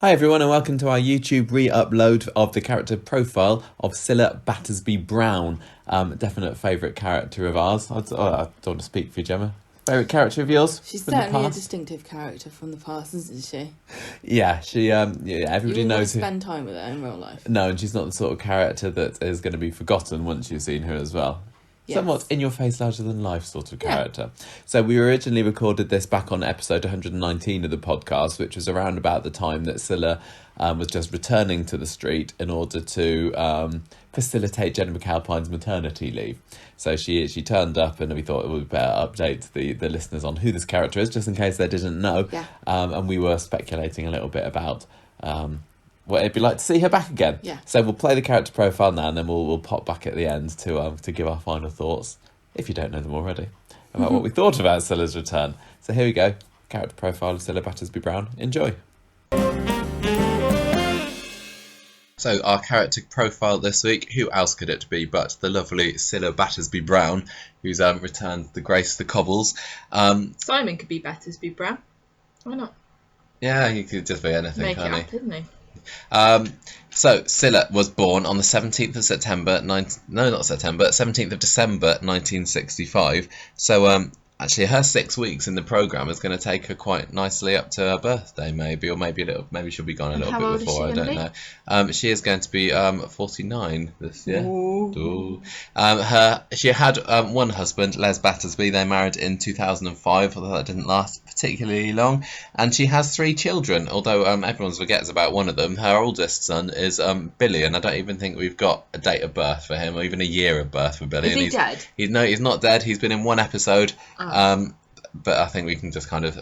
Hi everyone and welcome to our YouTube re-upload of the character profile of Cilla Battersby-Brown. Definite favourite character of ours. I don't want to speak for you, Gemma. Favourite character of yours? She's certainly a distinctive character from the past, isn't she? Yeah, everybody you knows. Spend time with her in real life. No, and she's not the sort of character that is going to be forgotten once you've seen her as well. Yes. Somewhat in-your-face, larger-than-life sort of character. Yeah. So we originally recorded this back on episode 119 of the podcast, which was around about the time that Cilla was just returning to the street in order to facilitate Jenny McAlpine's maternity leave. So she turned up, and we thought it would be better update the listeners on who this character is, just in case they didn't know. Yeah. And we were speculating a little bit about what it'd be like to see her back again. Yeah. So we'll play the character profile now, and then we'll pop back at the end to give our final thoughts, if you don't know them already, about what we thought about Cilla's return. So here we go. Character profile of Cilla Battersby-Brown. Enjoy. So our character profile this week, who else could it be but the lovely Cilla Battersby-Brown, who's returned the grace the cobbles. Simon could be Battersby-Brown. Why not? Yeah, he could just be anything, Make it can't up, isn't he? So Cilla was born on the 17th of September, 17th of December 1965. So actually her 6 weeks in the programme is going to take her quite nicely up to her birthday, maybe she'll be gone a little bit before, I don't know. She is going to be 49 this year. Ooh. She had one husband, Les Battersby. They married in 2005, although that didn't last particularly long. And she has 3 children, although everyone forgets about one of them. Her oldest son is Billy, and I don't even think we've got a date of birth for him, or even a year of birth for Billy. Is he dead? He's not dead. He's been in one episode. But I think we can just kind of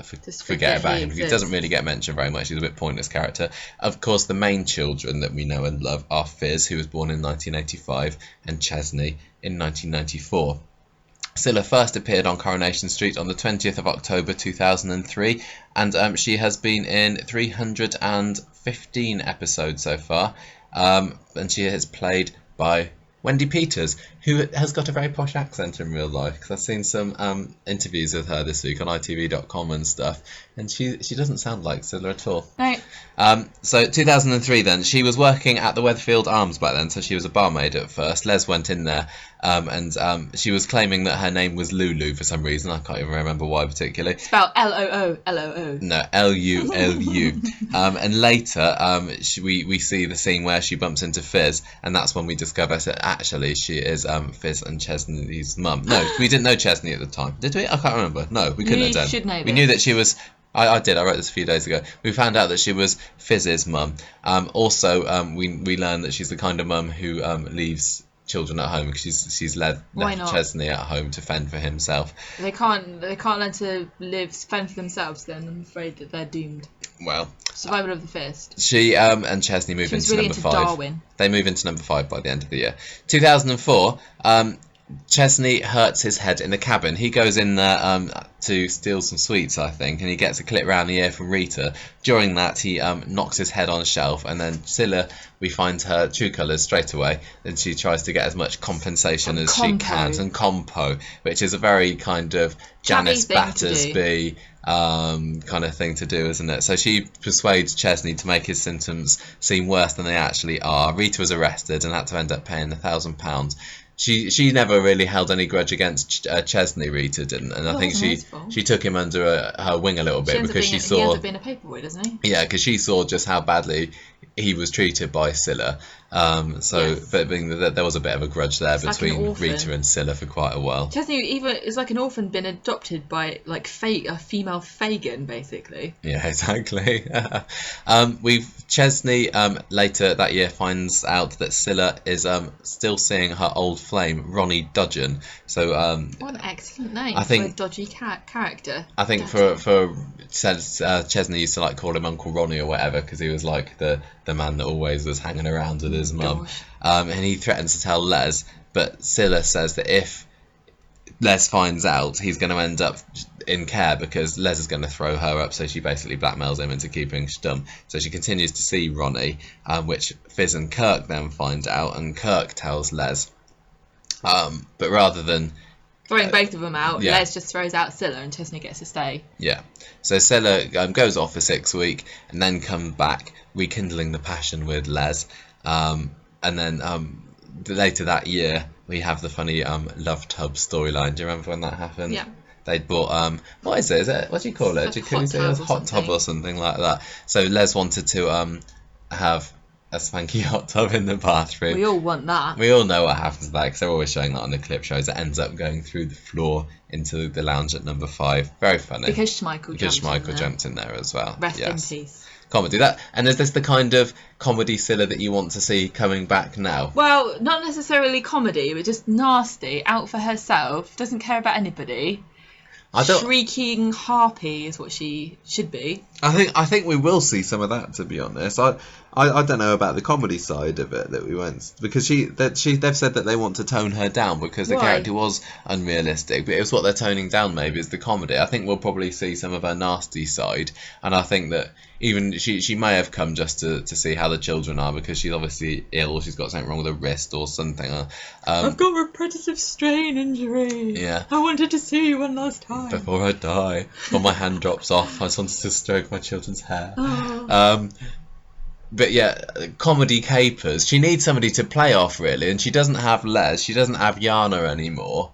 forget about him. He doesn't really get mentioned very much. He's a bit pointless character. Of course, the main children that we know and love are Fizz, who was born in 1985, and Chesney in 1994. Cilla first appeared on Coronation Street on the 20th of October 2003, and she has been in 315 episodes so far, and she is played by Wendy Peters, who has got a very posh accent in real life, because I've seen some interviews with her this week on ITV.com and stuff, and she doesn't sound like Cilla at all. Right. So 2003 then, she was working at the Weatherfield Arms back then, so she was a barmaid at first. Les went in there, and she was claiming that her name was Lulu for some reason. I can't even remember why particularly. Spelled L-O-O. No, L-U-L-U. And later, we see the scene where she bumps into Fizz, and that's when we discover that actually she is Fizz and Chesney's mum. No, we didn't know Chesney at the time. Did we? I can't remember. No, we couldn't have done. You should know this. We knew that she was... I did. I wrote this a few days ago. We found out that she was Fizz's mum. Also, we learned that she's the kind of mum who leaves children at home, because she's left Chesney at home to fend for himself. They can't learn to fend for themselves. Then I'm afraid that they're doomed. Well, survival of the fittest. She and Chesney move into really number into 5. Darwin. They move into number 5 by the end of the year. 2004. Chesney hurts his head in the cabin. He goes in there to steal some sweets, I think, and he gets a clip round the ear from Rita. During that, he knocks his head on a shelf, and then Cilla, we find her true colours straight away, and she tries to get as much compensation as she can, and compo, which is a very kind of Janice Battersby kind of thing to do, isn't it? So she persuades Chesney to make his symptoms seem worse than they actually are. Rita was arrested and had to end up paying £1,000. She never really held any grudge against Chesney. Rita didn't, and I think she took him under her wing a little bit, because she saw he ends up being a paperboy, doesn't he? Yeah, because she saw just how badly he was treated by Cilla. But being that there was a bit of a grudge there between Rita and Cilla for quite a while. Chesney is like an orphan been adopted by like a female Fagin, basically. Yeah, exactly. Chesney later that year finds out that Cilla is still seeing her old flame, Ronnie Dudgeon. So what an excellent name for a dodgy character. I think for Chesney used to like call him Uncle Ronnie or whatever, because he was like the man that always was hanging around with his mum. And he threatens to tell Les, but Cilla says that if Les finds out, he's going to end up in care, because Les is going to throw her up, so she basically blackmails him into keeping stum. So she continues to see Ronnie, which Fizz and Kirk then find out, and Kirk tells Les. But rather than Throwing both of them out. Yeah. Les just throws out Cilla and Chesney gets to stay. Yeah. So Cilla goes off for 6 weeks and then comes back, rekindling the passion with Les. And then later that year, we have the funny love tub storyline. Do you remember when that happened? Yeah. They'd bought what is it? Is it, what do you call it? Like a Jacuzzi hot or tub or hot tub or something like that. So Les wanted to have a spanky hot tub in the bathroom. We all want that. We all know what happens to that because they're always showing that on the clip shows. It ends up going through the floor into the lounge at number 5. Very funny. Because Schmeichel jumped in there as well. Rest in peace. Comedy. And is this the kind of comedy Cilla that you want to see coming back now? Well, not necessarily comedy, but just nasty, out for herself, doesn't care about anybody. Shrieking harpy is what she should be. I think we will see some of that, to be honest. I don't know about the comedy side of it that we went, because they've said that they want to tone her down because the character was unrealistic, but it was what they're toning down maybe is the comedy. I think we'll probably see some of her nasty side, and I think that even she may have come just to see how the children are because she's obviously ill, she's got something wrong with her wrist or something. I've got repetitive strain injury. Yeah. I wanted to see you one last time. Before I die, before my hand drops off, I just wanted to stroke my children's hair. Oh. But yeah, comedy capers. She needs somebody to play off, really, and she doesn't have Les. She doesn't have Yana anymore,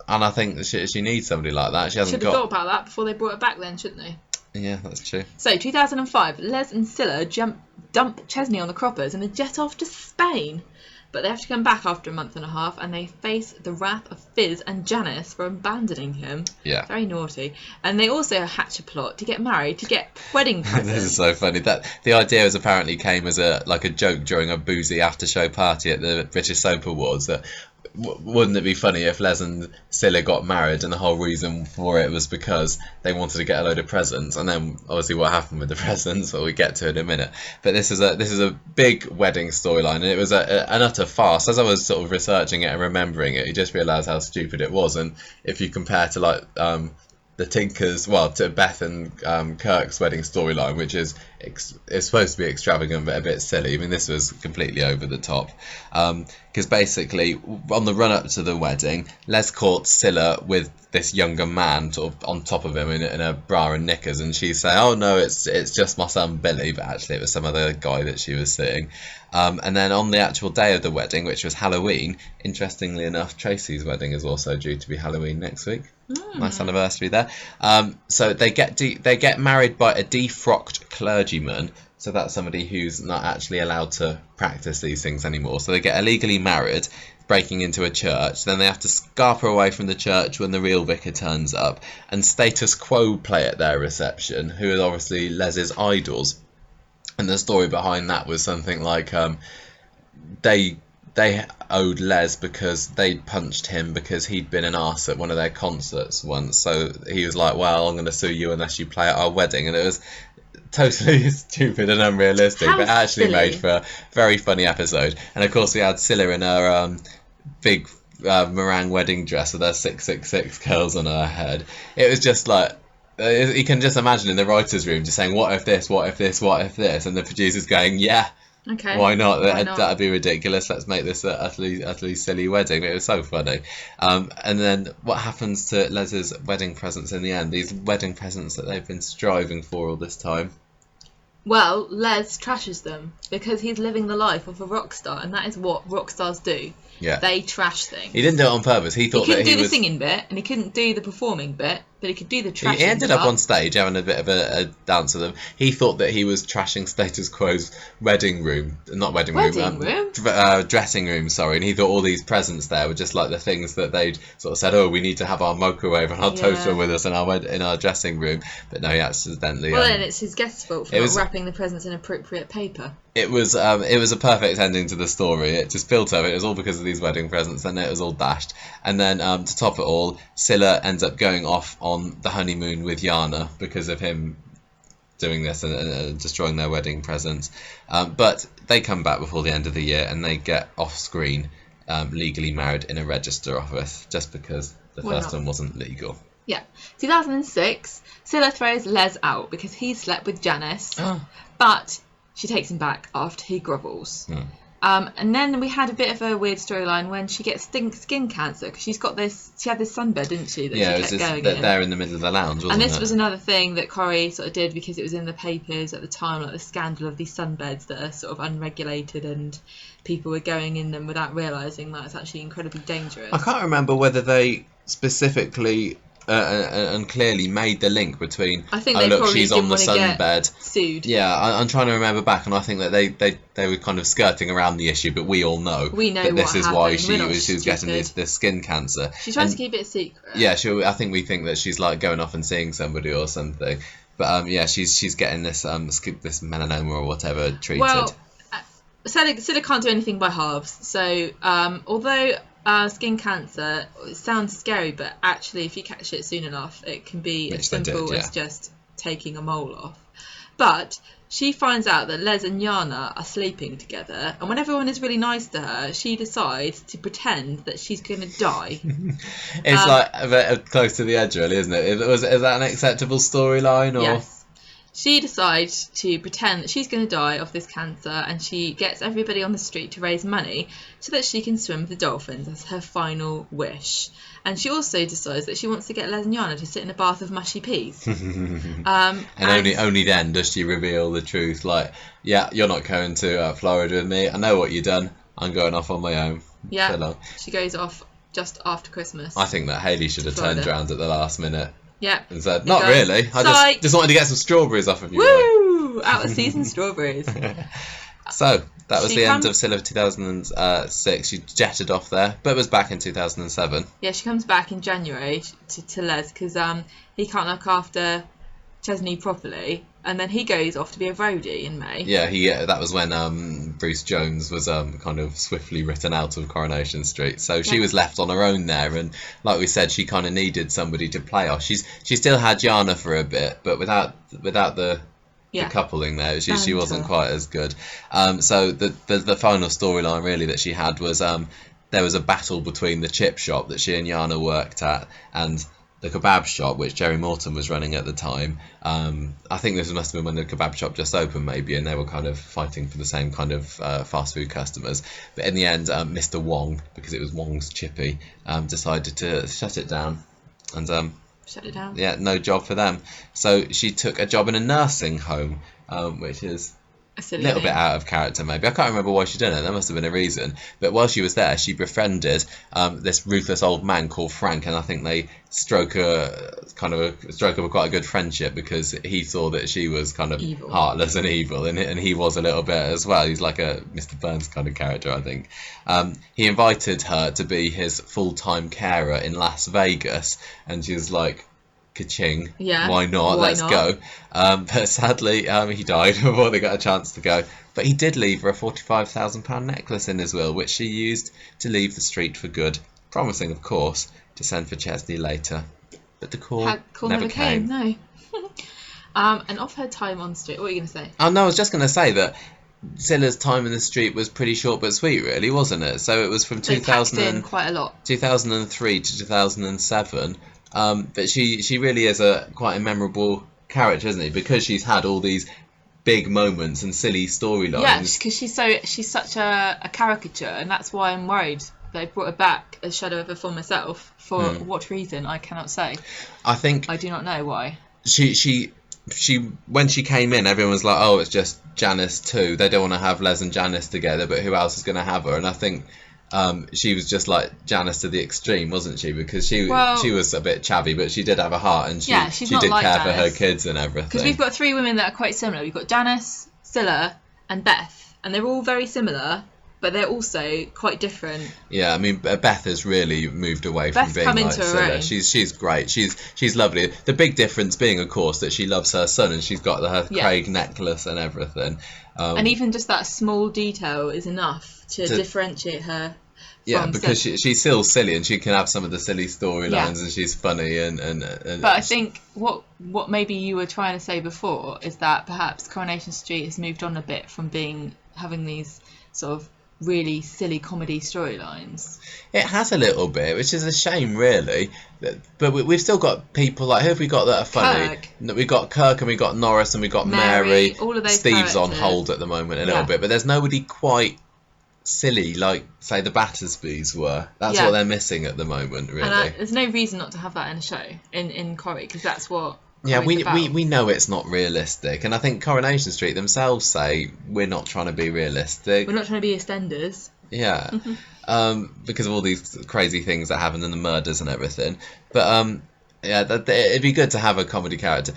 and I think that she needs somebody like that. She hasn't Should have thought about that before they brought it back, then, shouldn't they? Yeah, that's true. So, 2005, Les and Cilla dump Chesney on the croppers and they jet off to Spain. But they have to come back after a month and a half and they face the wrath of Fizz and Janice for abandoning him. Yeah. Very naughty. And they also hatch a plot to get married, to get wedding presents. This is so funny. That the idea apparently came as a joke during a boozy after-show party at the British Soap Awards that wouldn't it be funny if Les and Cilla got married and the whole reason for it was because they wanted to get a load of presents, and then obviously what happened with the presents, well, we get to it in a minute. But this is a big wedding storyline, and it was an utter farce. As I was sort of researching it and remembering it, you just realise how stupid it was. And if you compare to the Tinkers, to Beth and Kirk's wedding storyline, which is supposed to be extravagant but a bit silly. I mean, this was completely over the top. Because basically, on the run up to the wedding, Les caught Cilla with this younger man sort of on top of him in a bra and knickers, and she's saying, "Oh no, it's just my son Billy," but actually it was some other guy that she was seeing. And then on the actual day of the wedding, which was Halloween, interestingly enough, Tracy's wedding is also due to be Halloween next week. Nice anniversary there. So they get married by a defrocked clergyman. So that's somebody who's not actually allowed to practice these things anymore. So they get illegally married, breaking into a church. Then they have to scarper away from the church when the real vicar turns up. And Status Quo play at their reception, who are obviously Les's idols. And the story behind that was something like they owed Les because they'd punched him because he'd been an arse at one of their concerts once. So he was like, "Well, I'm going to sue you unless you play at our wedding." And it was totally stupid and unrealistic, but actually made for a very funny episode. And of course we had Cilla in her big meringue wedding dress with her 666 curls on her head. It was just like, you can just imagine in the writer's room just saying, "What if this, what if this, what if this?" And the producer's going, "Yeah, okay, why not? That'd be ridiculous. Let's make this an utterly silly wedding." It was so funny. And then what happens to Les's wedding presents in the end? These wedding presents that they've been striving for all this time. Well, Les trashes them because he's living the life of a rock star, and that is what rock stars do. Yeah. They trash things. He didn't do it on purpose. He thought he couldn't that do the singing bit, and he couldn't do the performing bit, but he could do the trashing. He ended up on stage having a bit of a dance with them. He thought that he was trashing Status Quo's dressing room, sorry. And he thought all these presents there were just like the things that they'd sort of said, "Oh, we need to have our microwave and our toaster with us in our dressing room." But no, he accidentally. Well, then it's his guest's fault for not wrapping the presents in appropriate paper. It was a perfect ending to the story. It just built up. It was all because of these wedding presents, and it was all dashed. And then to top it all, Cilla ends up going off on the honeymoon with Yana because of him doing this and destroying their wedding presents. But they come back before the end of the year, and they get off screen legally married in a register office just because the first one wasn't legal. Yeah. 2006, Cilla throws Les out because he slept with Janice, but she takes him back after he grovels. And then we had a bit of a weird storyline when she gets skin cancer because she had this sunbed, didn't she? That Yeah, she it was kept just going in. there in the middle of the lounge, wasn't And it? this was another thing that Corrie sort of did because it was in the papers at the time, like the scandal of these sunbeds that are sort of unregulated and people were going in them without realising that it's actually incredibly dangerous. I can't remember whether they specifically and clearly made the link between, I think oh they look, probably she's on didn't the wanna get sunbed. sued. Yeah, I'm trying to remember back, and I think that they were kind of skirting around the issue, but we all know that this what is why happened. she We're not was getting stupid. this skin cancer. She tries And- to keep it a secret. Yeah, I think we think that she's like going off and seeing somebody or something. But yeah, she's getting this this melanoma or whatever treated. Well, Cilla can't do anything by halves. So although skin cancer, it sounds scary, but actually if you catch it soon enough, it can be Which as they did, simple yeah. as just taking a mole off. But she finds out that Les and Yana are sleeping together, and when everyone is really nice to her, she decides to pretend that she's going to die. It's like a bit close to the edge, really, isn't it? Is that an acceptable storyline? Or Yes. She decides to pretend that she's going to die of this cancer, and she gets everybody on the street to raise money so that she can swim with the dolphins as her final wish. And she also decides that she wants to get Les and Yana to sit in a bath of mushy peas. and only then does she reveal the truth. Like, yeah, you're not going to Florida with me. I know what you've done. I'm going off on my own. Yeah, So long. she goes off just after Christmas. I think that Hayley should have turned Florida. around at the last minute Yeah. and said, You "Not go, really. I "Psych." just wanted to get some strawberries off of you." Woo! Out of season strawberries. So that was She the end of comes- Cilla 2006. She jetted off there, but was back in 2007. Yeah, she comes back in January to Les because he can't look after Chesney properly, and then he goes off to be a roadie in May. Yeah, that was when Bruce Jones was kind of swiftly written out of Coronation Street. So she Yeah. was left on her own there, and like we said, she kind of needed somebody to play off. She still had Yana for a bit, but without the coupling there, she wasn't quite as good. So the final storyline really that she had was there was a battle between the chip shop that she and Yana worked at and the kebab shop, which Jerry Morton was running at the time. I think this must have been when the kebab shop just opened, maybe, and they were kind of fighting for the same kind of fast food customers. But in the end, Mr. Wong, because it was Wong's Chippy, decided to shut it down. And Shut it down. yeah, no job for them. So she took a job in a nursing home, which is A a silly little bit name. out of character maybe. I can't remember why she did it. There must have been a reason. But while she was there, she befriended this ruthless old man called Frank, and I think they struck up quite a good friendship because he saw that she was kind of Evil. heartless and evil, and he was a little bit as well. He's like a Mr. Burns kind of character, I think. He invited her to be his full-time carer in Las Vegas, and she was like, ka-ching, Yeah, why not? why Let's not? go. But sadly, he died before they got a chance to go. But he did leave her a £45,000 necklace in his will, which she used to leave the street for good, promising, of course, to send for Chesney later. But the call never came. No. And off her time on street, what are you going to say? Oh no, I was just going to say that Cilla's time in the street was pretty short but sweet, really, wasn't it? So it was from They packed in quite a lot. 2003 to 2007. But she really is quite a memorable character, isn't she? Because she's had all these big moments and silly storylines. Yeah, because she's such a caricature, and that's why I'm worried they brought her back as shadow of her former self. For what reason, I cannot say. I think I do not know why. she when she came in, everyone was like, oh, it's just Janice too. They don't want to have Les and Janice together, but who else is going to have her? And I think she was just like Janice to the extreme, wasn't she? Because she was a bit chavvy, but she did have a heart, and she not did like care for her Janice. kids and everything. Because we've got three women that are quite similar. We've got Janice, Cilla, and Beth, and they're all very similar, but they're also quite different. Yeah, I mean, Beth has really moved away from Beth's being come like into her Cilla. own. She's great. She's lovely. The big difference being, of course, that she loves her son, and she's got her Yes. Craig necklace and everything. And even just that small detail is enough to differentiate her. Yeah, from because Cilla. she's still silly, and she can have some of the silly storylines, Yeah. and she's funny, and But I think what maybe you were trying to say before is that perhaps Coronation Street has moved on a bit from having these sort of really silly comedy storylines. it has a little bit, which is a shame, really. But we've still got people like, who have we got that are funny? Kirk. We've got Kirk, and we've got Norris, and we've got Mary. All of those Steve's on characters. hold at the moment a little Yeah. bit, but there's nobody quite silly like, say, the Battersbys were. That's Yeah. what they're missing at the moment, really. And there's no reason not to have that in a show, in Corrie, because that's what Yeah, Corrie's about. we know it's not realistic, and I think Coronation Street themselves say we're not trying to be realistic. We're not trying to be EastEnders. Yeah, because of all these crazy things that happen and the murders and everything. But yeah, it'd be good to have a comedy character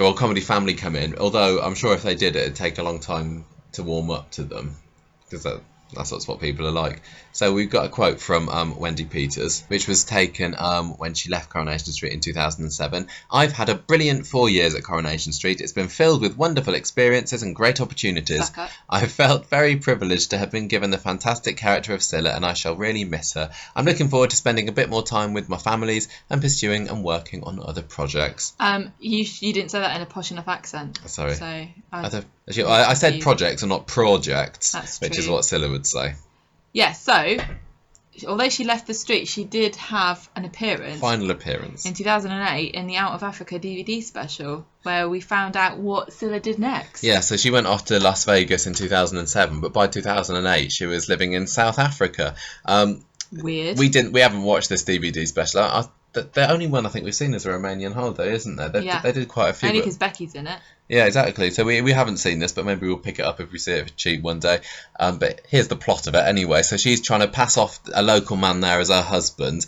or comedy family come in. Although I'm sure if they did it, it'd take a long time to warm up to them, because that's what people are like. So we've got a quote from Wendy Peters, which was taken when she left Coronation Street in 2007. "I've had a brilliant 4 years at Coronation Street. It's been filled with wonderful experiences and great opportunities. Suck up. I felt very privileged to have been given the fantastic character of Cilla, and I shall really miss her. I'm looking forward to spending a bit more time with my families and pursuing and working on other projects." You didn't say that in a posh enough accent. Sorry. So I said projects and not projects, That's which is true. what Cilla would say. Yeah, so although she left the street, she did have an appearance Final appearance. in 2008 in the Out of Africa DVD special, where we found out what Cilla did next. Yeah, so she went off to Las Vegas in 2007, but by 2008 she was living in South Africa. Weird. We haven't watched this DVD special. The only one I think we've seen is a Romanian holiday, isn't there? They did quite a few. Only but- because Becky's in it. Yeah, exactly. So we haven't seen this, but maybe we'll pick it up if we see it for cheap one day. But here's the plot of it anyway. So she's trying to pass off a local man there as her husband.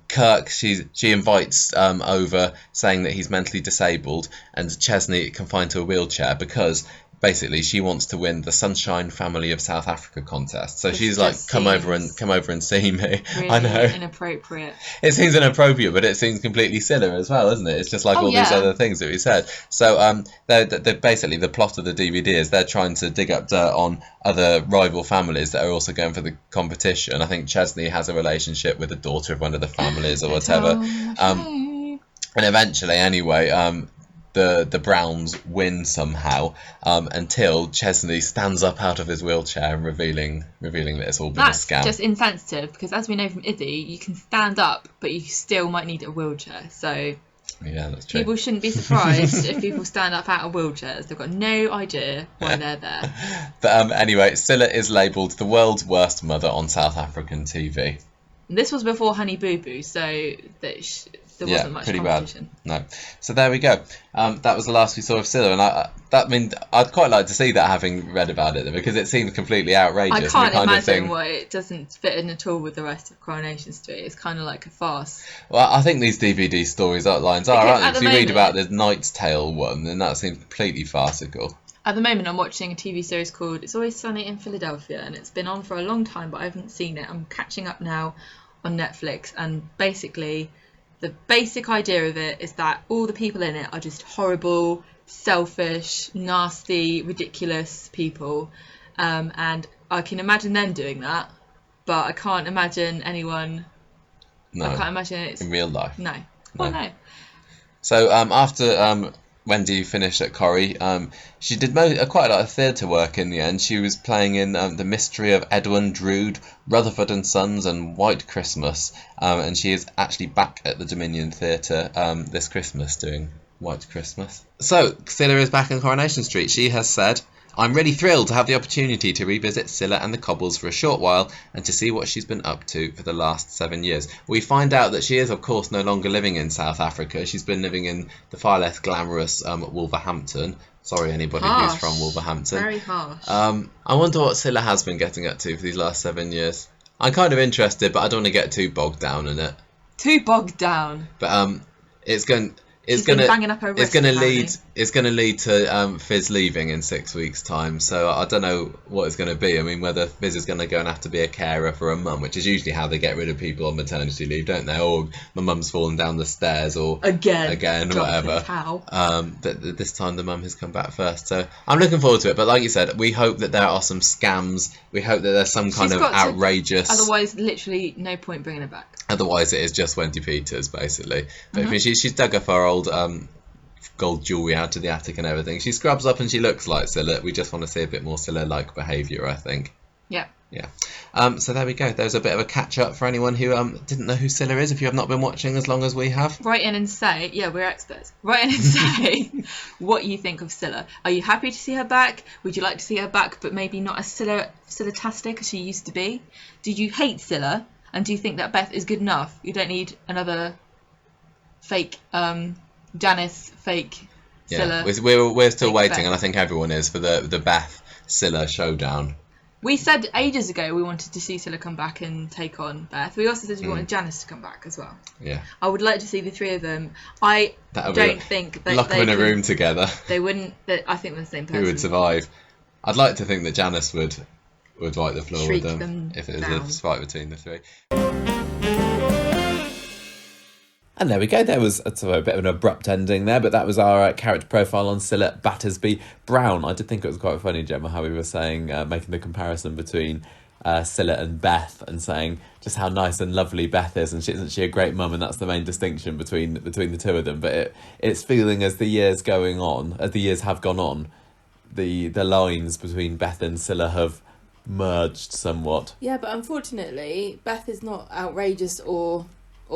Kirk, she invites over, saying that he's mentally disabled, and Chesney confined to a wheelchair because basically she wants to win the Sunshine Family of South Africa contest. So This she's like, just come over and see me. Really I know. inappropriate. It seems inappropriate, but it seems completely silly as well, isn't it? It's just like all these other things that we said. So they're basically, the plot of the DVD is they're trying to dig up dirt on other rival families that are also going for the competition. I think Chesney has a relationship with the daughter of one of the families or whatever. And eventually, anyway, the Browns win somehow, until Chesney stands up out of his wheelchair and revealing that it's all been That's a scam. just insensitive, because as we know from Izzy, you can stand up, but you still might need a wheelchair. So Yeah, that's true. people shouldn't be surprised if people stand up out of wheelchairs. They've got no idea why they're there. But anyway, Cilla is labelled the world's worst mother on South African TV. And this was before Honey Boo Boo, so there wasn't much pretty competition. bad. No. So there we go. That was the last we saw of Cilla, and I'd quite like to see that, having read about it, because it seems completely outrageous. I and can't the kind of imagine thing. why it doesn't fit in at all with the rest of Coronation Street. It's kind of like a farce. Well, I think these DVD stories outlines are, Because aren't they? at the If you read about moment- the Knight's Tale one, then that seems completely farcical. At the moment, I'm watching a TV series called It's Always Sunny in Philadelphia, and it's been on for a long time, but I haven't seen it. I'm catching up now on Netflix, and basically the basic idea of it is that all the people in it are just horrible, selfish, nasty, ridiculous people, and I can imagine them doing that, but I can't imagine anyone. No. I can't imagine it's In real life. no. Well, no. So after Wendy finished at Corrie, she did quite a lot of theatre work in the end. She was playing in The Mystery of Edwin Drood, Rutherford and Sons, and White Christmas, and she is actually back at the Dominion Theatre this Christmas doing White Christmas. So Cilla is back on Coronation Street. She has said, "I'm really thrilled to have the opportunity to revisit Cilla and the Cobbles for a short while and to see what she's been up to for the last 7 years." We find out that she is, of course, no longer living in South Africa. She's been living in the far less glamorous Wolverhampton. Sorry, anybody who's Harsh. from Wolverhampton. Very harsh. I wonder what Cilla has been getting up to for these last 7 years. I'm kind of interested, but I don't want to get too bogged down in it. Too bogged down. But it's going. She's been banging up her wrist, apparently. It's going to lead to Fizz leaving in 6 weeks' time. So I don't know what it's going to be. I mean, whether Fizz is going to go and have to be a carer for a mum, which is usually how they get rid of people on maternity leave, don't they? Or my mum's fallen down the stairs, or again, dropped whatever. the towel. But this time the mum has come back first. So I'm looking forward to it. But like you said, we hope that there are some scams. We hope that there's some kind She's of got to- outrageous. Otherwise, literally no point bringing her back. Otherwise, it is just Wendy Peters, basically. But I mean, she's dug up her old gold jewellery out to the attic and everything. She scrubs up and she looks like Cilla. We just want to see a bit more Cilla-like behaviour, I think. Yeah. Yeah. So there we go. There's a bit of a catch up for anyone who didn't know who Cilla is. If you have not been watching as long as we have, Write in and say, yeah, we're experts. Write in and say what you think of Cilla. Are you happy to see her back? Would you like to see her back, but maybe not as Cilla-tastic as she used to be? Did you hate Cilla? And do you think that Beth is good enough? You don't need another fake Janice, fake Cilla. Yeah, we're still waiting, Beth. and I think everyone is for the Beth Cilla showdown. We said ages ago we wanted to see Cilla come back and take on Beth. We also said we wanted Janice to come back as well. Yeah. I would like to see the three of them. I don't think that lock them in a room together. They wouldn't. I think they're the same person. Who would survive? I'd like to think that Janice would wipe the floor Shriek with them if it was down. a fight between the three. And there we go. There was a bit of an abrupt ending there, but that was our character profile on Cilla Battersby-Brown. I did think it was quite funny, Gemma, how we were saying, making the comparison between Cilla and Beth, and saying just how nice and lovely Beth is, and isn't she a great mum? And that's the main distinction between the two of them. But it's feeling as the years have gone on, the lines between Beth and Cilla have merged somewhat. Yeah, but unfortunately, Beth is not outrageous or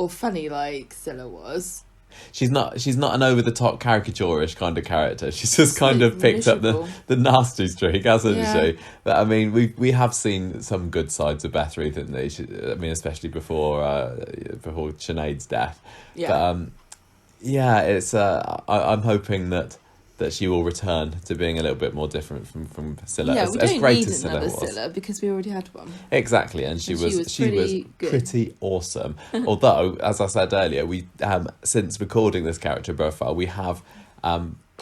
funny like Cilla was. She's not an over the top caricature-ish kind of character. She's just kind of picked up the nasty streak, hasn't she? But I mean, we have seen some good sides of Beth recently. Especially before Sinead's death. Yeah. But it's I'm hoping that she will return to being a little bit more different from Cilla. Yeah, as we don't great need as another Cilla was. Cilla because we already had one. Exactly, and she was good. pretty awesome. Although, as I said earlier, we since recording this character profile, we have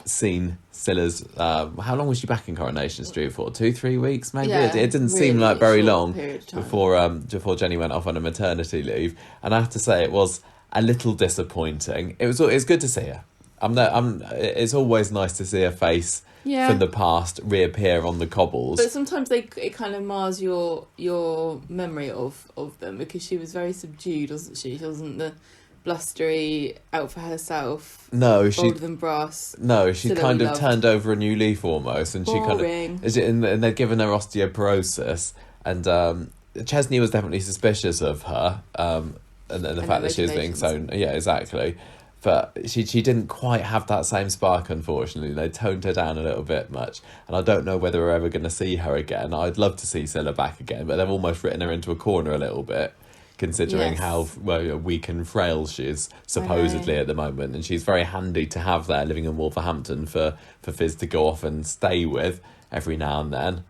seen Cilla's. How long was she back in Coronation Street for? 2-3 weeks, maybe. Yeah, It didn't seem really like very short long period of time. before Jenny went off on a maternity leave, and I have to say it was a little disappointing. It's good to see her. It's always nice to see a face from the past reappear on the cobbles. But sometimes it kind of mars your memory of them, because she was very subdued, wasn't she? She wasn't the blustery, out for herself, bolder than brass. No, she Cilla kind we of loved. turned over a new leaf almost, and Boring. and they'd given her osteoporosis, and Chesney was definitely suspicious of her, and the fact that she was being so exactly. But she didn't quite have that same spark, unfortunately. They toned her down a little bit much. And I don't know whether we're ever going to see her again. I'd love to see Cilla back again, but they've almost written her into a corner a little bit, considering how weak and frail she is, supposedly, at the moment. And she's very handy to have there, living in Wolverhampton, for Fizz to go off and stay with every now and then.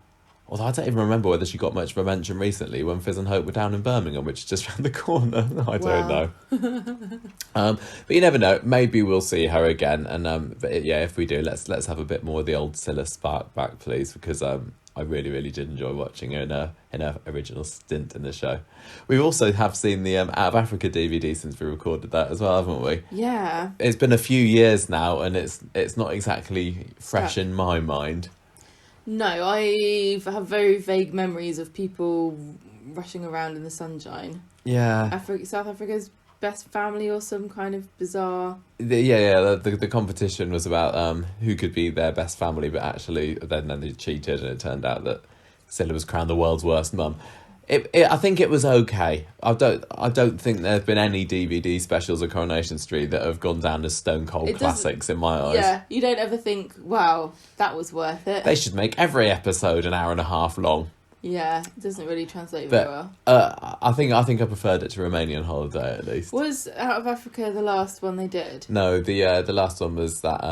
Although I don't even remember whether she got much of a mention recently when Fizz and Hope were down in Birmingham, which is just round the corner. I don't know. But you never know. Maybe we'll see her again. And if we do, let's have a bit more of the old Cilla spark back, please, because I really, really did enjoy watching her in her original stint in the show. We also have seen the Out of Africa DVD since we recorded that as well, haven't we? Yeah. It's been a few years now, and it's not exactly fresh in my mind. No, I have very vague memories of people rushing around in the sunshine. Yeah. South Africa's best family or some kind of bizarre... The competition was about who could be their best family, but actually then they cheated, and it turned out that Cilla was crowned the world's worst mum. I think it was okay. I don't think there have been any DVD specials of Coronation Street that have gone down as stone cold classics in my eyes. Yeah, you don't ever think, wow, that was worth it. They should make every episode an hour and a half long. Yeah, it doesn't really translate very well. I think I preferred it to Romanian Holiday, at least. Was Out of Africa the last one they did? No, the last one was that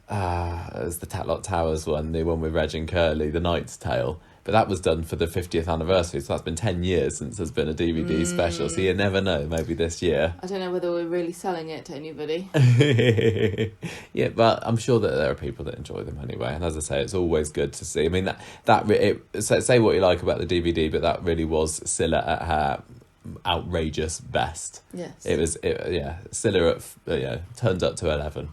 it was the Tatlot Towers one, the one with Reg and Curly, The Knight's Tale. But that was done for the 50th anniversary, so that's been 10 years since there's been a DVD special, so you never know, maybe this year. I don't know whether we're really selling it to anybody. Yeah, but I'm sure that there are people that enjoy them anyway, and as I say, it's always good to see. I mean, say what you like about the DVD, but that really was Cilla at her outrageous best. Yes. Cilla turned up to 11.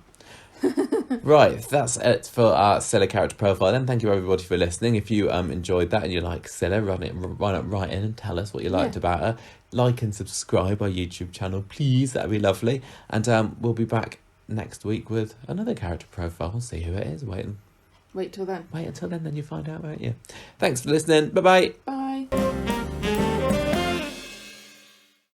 Right, that's it for our Cilla character profile then. Thank you everybody for listening. If you enjoyed that and you like Cilla, write in and tell us what you liked about her. Like and subscribe our YouTube channel, please. That'd be lovely. And we'll be back next week with another character profile. We'll see who it is. Wait Wait till then. Wait until then you find out, won't you? Thanks for listening. Bye-bye. Bye.